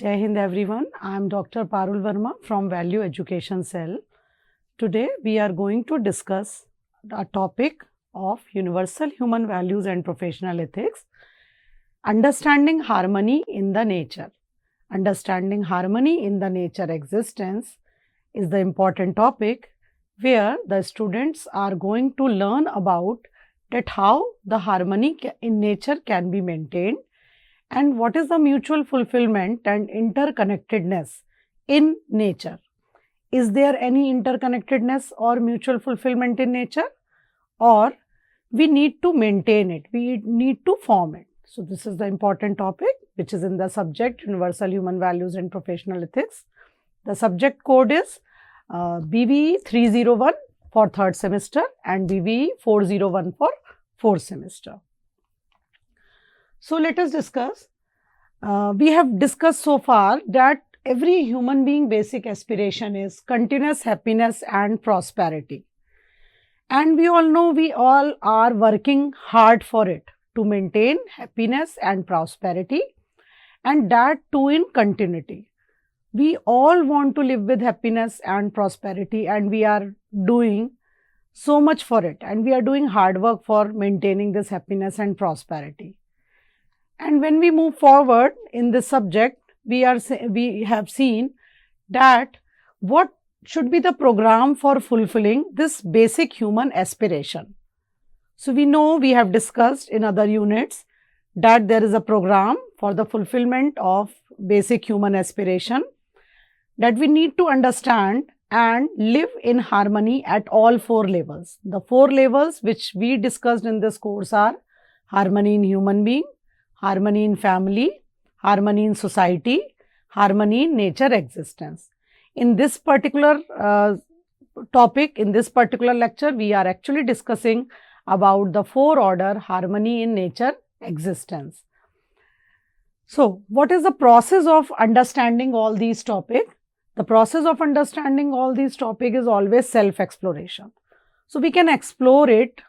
Jai Hind everyone, I am Dr. Parul Verma from Value Education Cell. Today we are going to discuss a topic of universal human values and professional ethics, understanding harmony in the nature. Understanding harmony in the nature existence is the important topic where the students are going to learn about that how the harmony in nature can be maintained and what is the mutual fulfillment and interconnectedness in nature. Is there any interconnectedness or mutual fulfillment in nature, or we need to maintain it, we need to form it. So, this is the important topic which is in the subject Universal Human Values and Professional Ethics. The subject code is BVE 301 for 3rd semester and BVE 401 for 4th semester. So, let us discuss. We have discussed so far that every human being basic aspiration is continuous happiness and prosperity. And we all know we all are working hard for it to maintain happiness and prosperity, and that too in continuity. We all want to live with happiness and prosperity, and we are doing so much for it, and we are doing hard work for maintaining this happiness and prosperity. And when we move forward in this subject, we have seen that what should be the program for fulfilling this basic human aspiration. So, we know we have discussed in other units that there is a program for the fulfillment of basic human aspiration, that we need to understand and live in harmony at all 4 levels. The 4 levels which we discussed in this course are harmony in human being, harmony in family, harmony in society, harmony in nature existence. In this particular topic, in this particular lecture, we are actually discussing about the 4 order harmony in nature existence. So, what is the process of understanding all these topics? The process of understanding all these topics is always self-exploration. So, we can explore it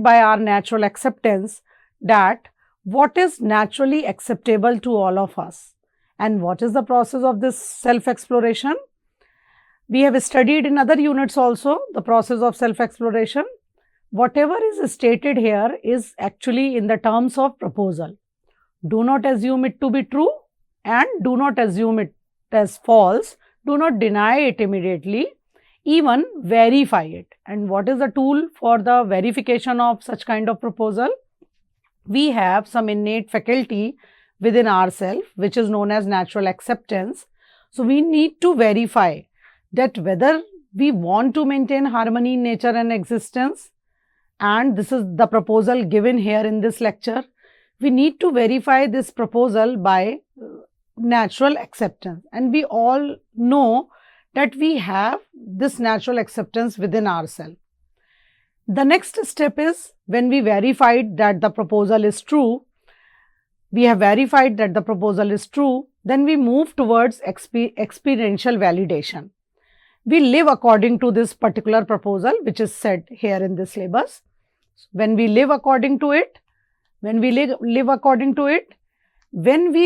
by our natural acceptance that what is naturally acceptable to all of us. And what is the process of this self-exploration? We have studied in other units also the process of self-exploration. Whatever is stated here is actually in the terms of proposal. Do not assume it to be true and do not assume it as false. Do not deny it immediately. Even verify it. And what is the tool for the verification of such kind of proposal? We have some innate faculty within ourselves which is known as natural acceptance. So, we need to verify that whether we want to maintain harmony in nature and existence, and this is the proposal given here in this lecture. We need to verify this proposal by natural acceptance, and we all know that we have this natural acceptance within ourselves. The next step is when we verified that the proposal is true, then we move towards experiential validation. We live according to this particular proposal which is said here in this syllabus. When we live according to it, when we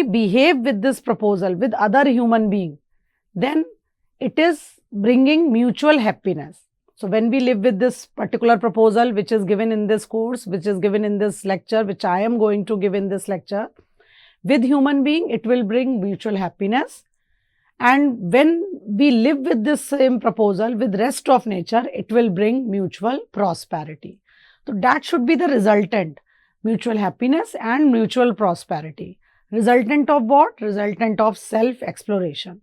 behave with this proposal with other human being, then it is bringing mutual happiness. So, when we live with this particular proposal which is given in this course, which is given in this lecture, which I am going to give in this lecture, with human being, it will bring mutual happiness. And when we live with this same proposal with rest of nature, it will bring mutual prosperity. So, that should be the resultant, mutual happiness and mutual prosperity. Resultant of what? Resultant of self-exploration.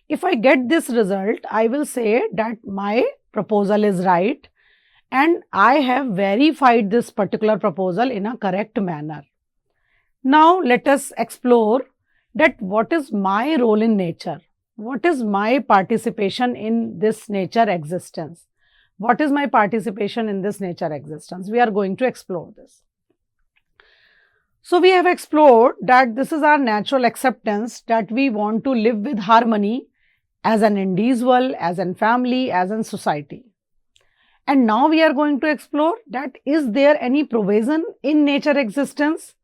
If I get this result, I will say that my proposal is right and I have verified this particular proposal in a correct manner. Now, let us explore that what is my role in nature? What is my participation in this nature existence? What is my participation in this nature existence? We are going to explore this. So, we have explored that this is our natural acceptance that we want to live with harmony as an individual, as a family, as a society. And now we are going to explore that is there any provision in nature existence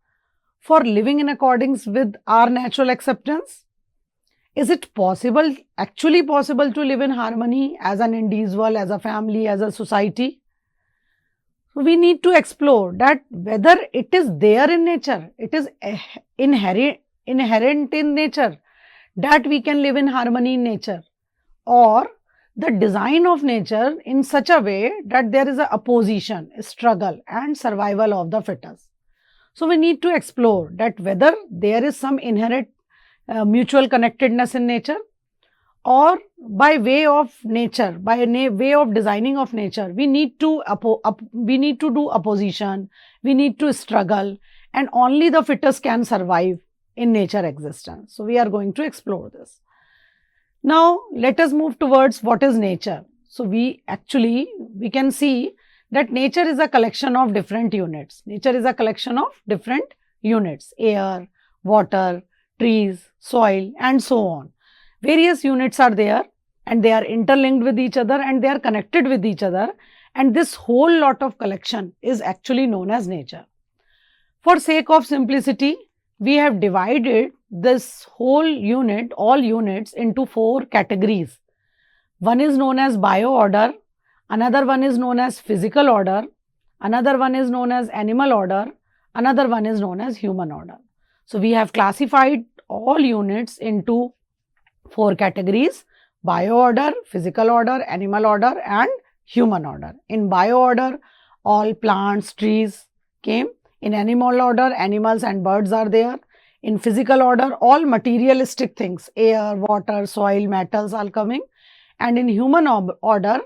for living in accordance with our natural acceptance? Is it possible, actually possible to live in harmony as an individual, as a family, as a society? We need to explore that whether it is there in nature, it is inherent in nature that we can live in harmony in nature, or the design of nature in such a way that there is a opposition, a struggle and survival of the fittest. So we need to explore that whether there is some inherent mutual connectedness in nature, or by way of nature, by way of designing of nature, we need to do opposition, we need to struggle, and only the fittest can survive in nature existence. So we are going to explore this. Now let us move towards what is nature. So we can see that nature is a collection of different units. Nature is a collection of different units: air, water, trees, soil, and so on. Various units are there and they are interlinked with each other and they are connected with each other, and this whole lot of collection is actually known as nature. For sake of simplicity, we have divided this whole unit, all units, into 4 categories. One is known as bio-order, another one is known as physical order, another one is known as animal order, another one is known as human order. So we have classified all units into 4 categories: bio-order, physical order, animal order and human order. In bio-order, all plants, trees came. In animal order, animals and birds are there. In physical order, all materialistic things, air, water, soil, metals are coming. And in human order,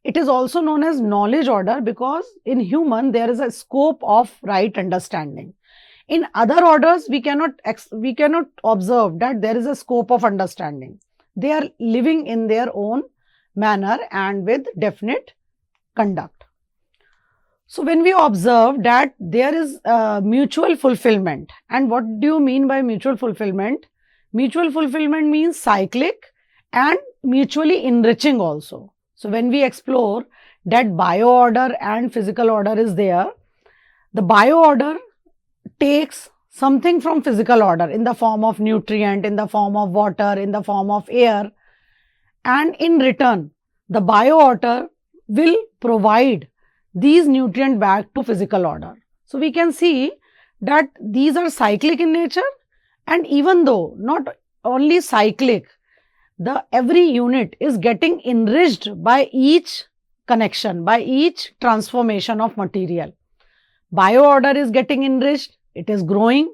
it is also known as knowledge order, because in human there is a scope of right understanding. In other orders, we cannot observe that there is a scope of understanding. They are living in their own manner and with definite conduct. So when we observe that there is mutual fulfillment, and what do you mean by mutual fulfillment? Mutual fulfillment means cyclic and mutually enriching also. So when we explore that bio order and physical order is there, the bio order takes something from physical order in the form of nutrient, in the form of water, in the form of air, and in return the bio order will provide these nutrients back to physical order. So we can see that these are cyclic in nature, and even though not only cyclic, every unit is getting enriched by each connection, by each transformation of material. Bio order is getting enriched, it is growing,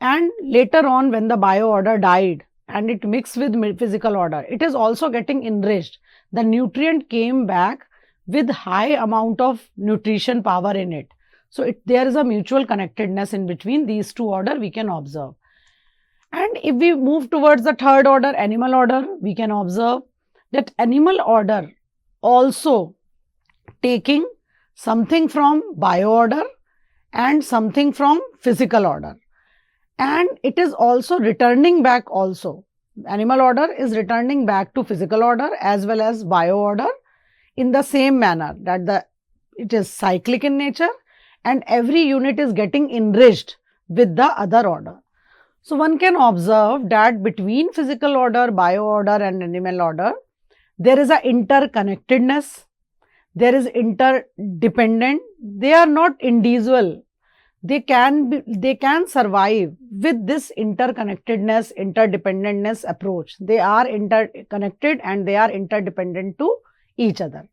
and later on when the bio order died and it mixed with physical order, it is also getting enriched. The nutrient came back with high amount of nutrition power in it. So there is a mutual connectedness in between these two order we can observe. And if we move towards the third order, animal order, we can observe that animal order also taking something from bio order and something from physical order, and it is also returning back also. Animal order is returning back to physical order as well as bio order in the same manner, that it is cyclic in nature and every unit is getting enriched with the other order. So one can observe that between physical order, bio order and animal order, there is a interconnectedness, there is interdependent. They are not individual. They can survive with this interconnectedness, interdependentness approach. They are interconnected and they are interdependent to each other.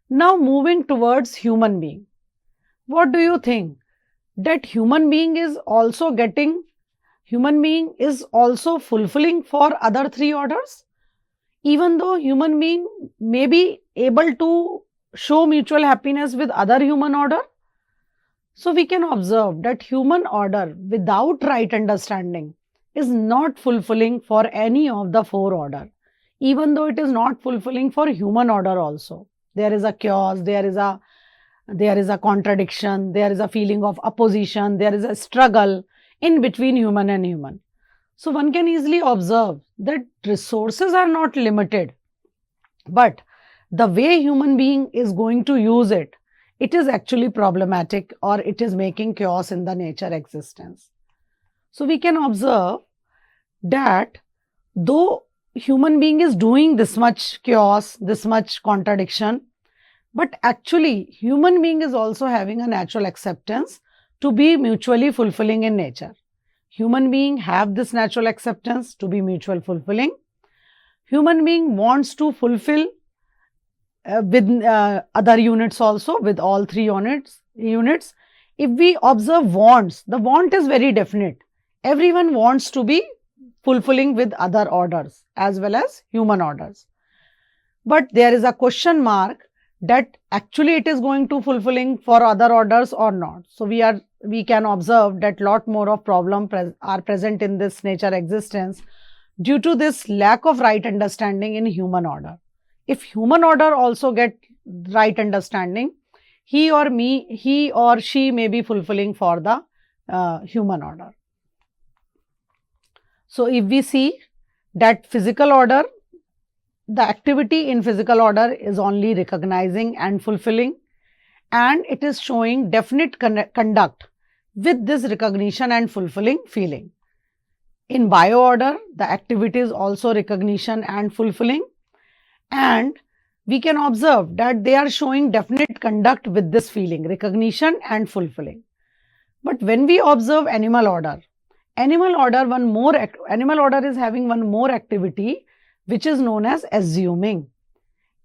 Now moving towards human being. What do you think? That human being is also fulfilling for other 3 orders? Even though human being may be able to show mutual happiness with other human order. So we can observe that human order without right understanding is not fulfilling for any of the 4 order. Even though it is not fulfilling for human order also. There is a chaos, there is a contradiction, there is a feeling of opposition, there is a struggle in between human and human. So one can easily observe that resources are not limited, but the way human being is going to use it, it is actually problematic, or it is making chaos in the nature existence. So we can observe that though human being is doing this much chaos, this much contradiction, but actually human being is also having a natural acceptance to be mutually fulfilling in nature. Human being have this natural acceptance to be mutual fulfilling. Human being wants to fulfill with other units also, with all three units. If we observe wants, the want is very definite. Everyone wants to be fulfilling with other orders as well as human orders. But there is a question mark that actually it is going to fulfilling for other orders or not. So we can observe that lot more of problem are present in this nature existence due to this lack of right understanding in human order. If human order also get right understanding, he or she may be fulfilling for the human order. So if we see that physical order, the activity in physical order is only recognizing and fulfilling, and it is showing definite conduct with this recognition and fulfilling feeling. In bio order, the activity is also recognition and fulfilling, and we can observe that they are showing definite conduct with this feeling, recognition and fulfilling. But when we observe animal order is having one more activity which is known as assuming.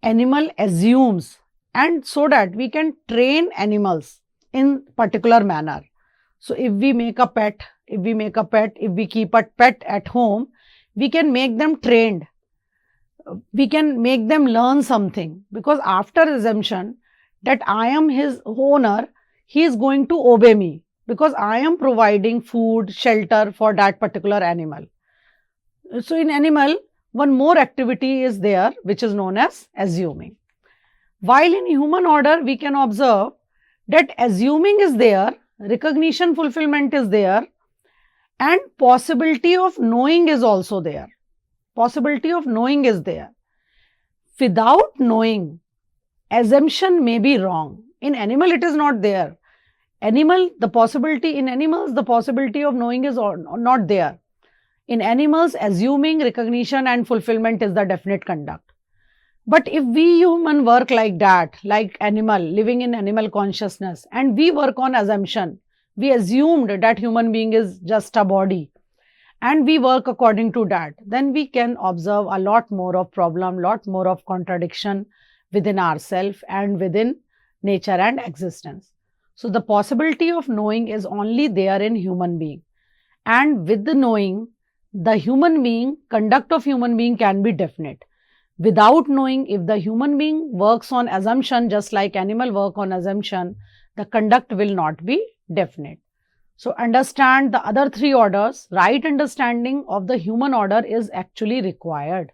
Animal assumes, and so that we can train animals in particular manner. So if we make a pet, if we keep a pet at home, we can make them trained. We can make them learn something, because after assumption that I am his owner, he is going to obey me because I am providing food, shelter for that particular animal. So in animal, one more activity is there which is known as assuming. While in human order, we can observe that assuming is there, recognition fulfillment is there, and possibility of knowing is also there. Possibility of knowing is there. Without knowing, assumption may be wrong. In animal, it is not there. The possibility of knowing is not there. In animals, assuming, recognition and fulfillment is the definite conduct. But if we human work like that, like animal, living in animal consciousness, and we work on assumption, we assumed that human being is just a body, and we work according to that, then we can observe a lot more of problem, lot more of contradiction within ourselves and within nature and existence. So the possibility of knowing is only there in human being, and with the knowing, the human being, conduct of human being can be definite. Without knowing, if the human being works on assumption, just like animal work on assumption, the conduct will not be definite. So understand the other three orders. Right understanding of the human order is actually required.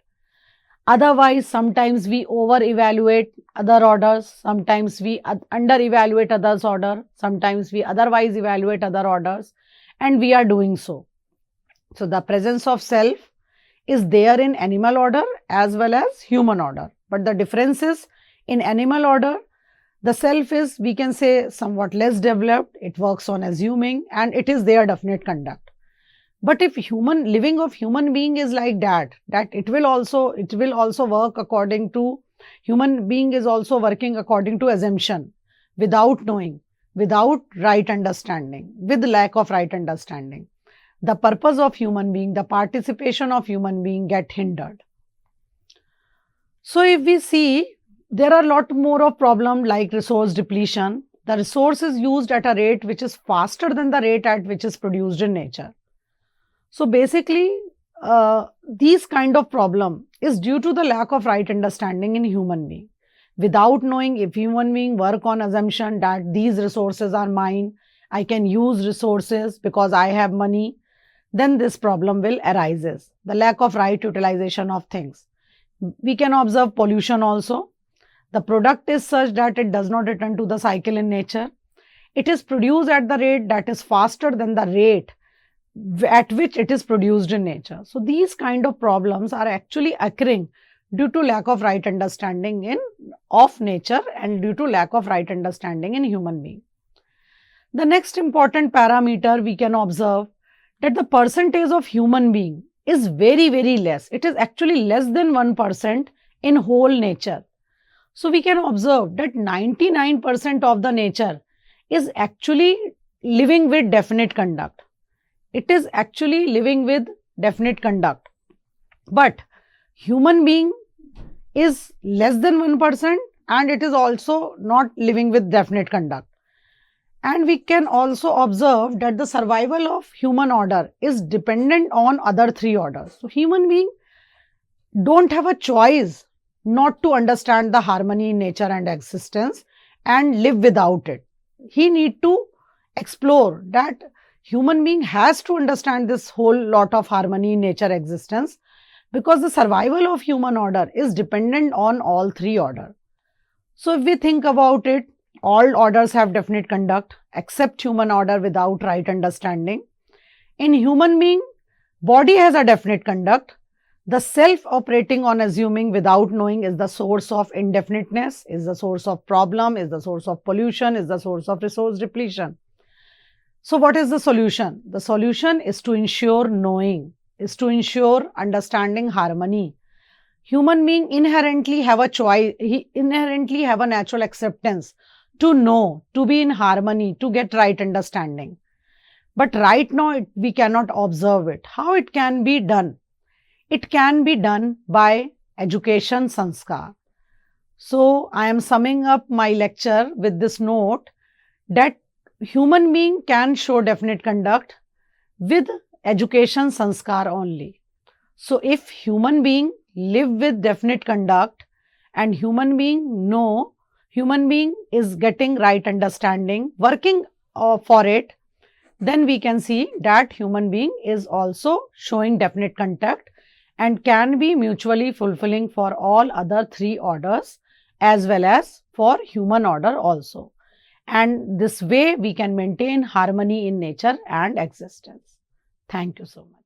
Otherwise, sometimes we over-evaluate other orders, sometimes we under-evaluate others' order, sometimes we otherwise evaluate other orders, and we are doing so. So the presence of self is there in animal order as well as human order. But the difference is, in animal order, the self is, we can say, somewhat less developed. It works on assuming, and it is their definite conduct. But if living of human being is like that it will also work according to, human being is also working according to assumption, without knowing, without right understanding, with lack of right understanding. The purpose of human being, the participation of human being get hindered. So if we see, there are a lot more of problem like resource depletion. The resource is used at a rate which is faster than the rate at which is produced in nature. So basically, these kind of problem is due to the lack of right understanding in human being. Without knowing, if human being work on assumption that these resources are mine, I can use resources because I have money, then this problem will arises. The lack of right utilization of things. We can observe pollution also. The product is such that it does not return to the cycle in nature. It is produced at the rate that is faster than the rate at which it is produced in nature. So these kind of problems are actually occurring due to lack of right understanding of nature and due to lack of right understanding in human being. The next important parameter we can observe that the percentage of human being is very, very less. It is actually less than 1% in whole nature. So we can observe that 99% of the nature is actually living with definite conduct. It is actually living with definite conduct. But human being is less than 1% and it is also not living with definite conduct. And we can also observe that the survival of human order is dependent on other three orders. So human being don't have a choice not to understand the harmony in nature and existence and live without it. He need to explore that human being has to understand this whole lot of harmony in nature existence, because the survival of human order is dependent on all three orders. So if we think about it, all orders have definite conduct except human order without right understanding. In human being, body has a definite conduct. The self operating on assuming without knowing is the source of indefiniteness, is the source of problem, is the source of pollution, is the source of resource depletion. So what is the solution? The solution is to ensure knowing, is to ensure understanding harmony. Human being inherently have a choice, he inherently have a natural acceptance to know, to be in harmony, to get right understanding. But right now we cannot observe it. How it can be done? It can be done by education sanskar. So I am summing up my lecture with this note that human being can show definite conduct with education sanskar only. So if human being live with definite conduct and human being know, human being is getting right understanding, working for it, then we can see that human being is also showing definite conduct and can be mutually fulfilling for all other three orders as well as for human order also. And this way we can maintain harmony in nature and existence. Thank you so much.